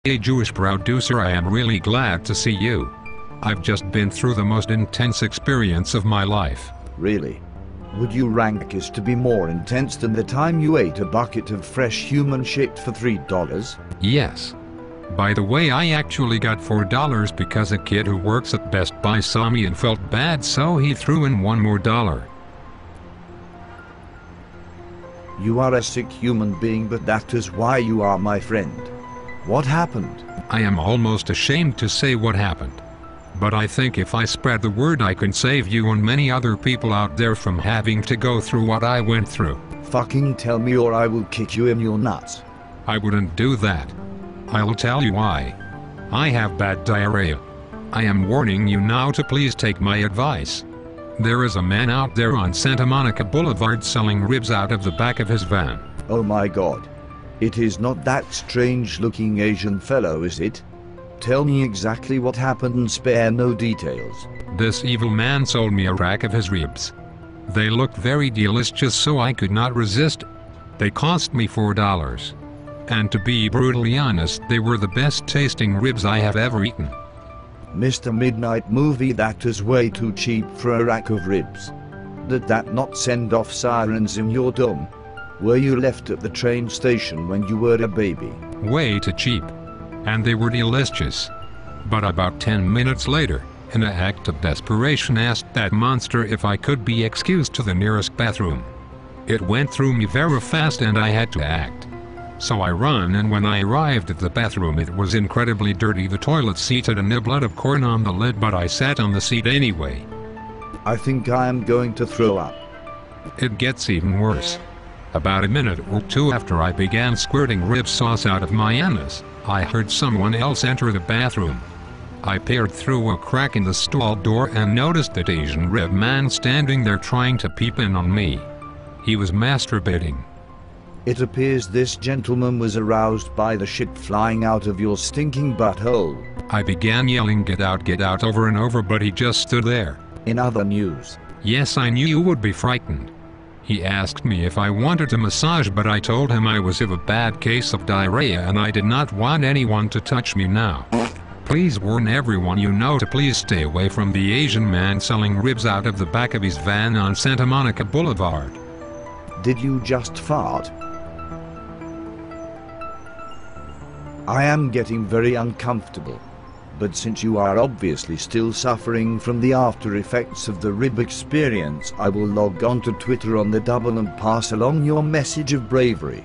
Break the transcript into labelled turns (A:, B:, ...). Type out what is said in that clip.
A: Hey Jewish producer, I am really glad to see you. I've just been through the most intense experience of my life.
B: Really? Would you rank it to be more intense than the time you ate a bucket of fresh human shit for $3?
A: Yes. By the way, I actually got $4 because a kid who works at Best Buy saw me and felt bad, so he threw in one more dollar.
B: You are a sick human being, but that is why you are my friend. What happened?
A: I am almost ashamed to say what happened. But I think if I spread the word, I can save you and many other people out there from having to go through what I went through.
B: Fucking tell me or I will kick you in your nuts.
A: I wouldn't do that. I'll tell you why. I have bad diarrhea. I am warning you now to please take my advice. There is a man out there on Santa Monica Boulevard selling ribs out of the back of his van.
B: Oh my god. It is not that strange-looking Asian fellow, is it? Tell me exactly what happened and spare no details.
A: This evil man sold me a rack of his ribs. They looked very delicious, so I could not resist. They cost me $4. And to be brutally honest, they were the best tasting ribs I have ever eaten.
B: Mr. Midnight Movie, that is way too cheap for a rack of ribs. Did that not send off sirens in your dome? Were you left at the train station when you were a baby?
A: Way too cheap. And they were delicious. But about 10 minutes later, in an act of desperation, asked that monster if I could be excused to the nearest bathroom. It went through me very fast and I had to act. So I run, and when I arrived at the bathroom, it was incredibly dirty. The toilet seat had a niblet of corn on the lid, but I sat on the seat anyway.
B: I think I am going to throw up.
A: It gets even worse. About a minute or two after I began squirting rib sauce out of my anus, I heard someone else enter the bathroom. I peered through a crack in the stall door and noticed that Asian rib man standing there trying to peep in on me. He was masturbating.
B: It appears this gentleman was aroused by the shit flying out of your stinking butthole.
A: I began yelling, get out," over and over, but he just stood there.
B: In other news.
A: Yes, I knew you would be frightened. He asked me if I wanted a massage, but I told him I was of a bad case of diarrhea and I did not want anyone to touch me now. Please warn everyone you know to please stay away from the Asian man selling ribs out of the back of his van on Santa Monica Boulevard.
B: Did you just fart? I am getting very uncomfortable. But since you are obviously still suffering from the after effects of the rib experience, I will log on to Twitter on the double and pass along your message of bravery.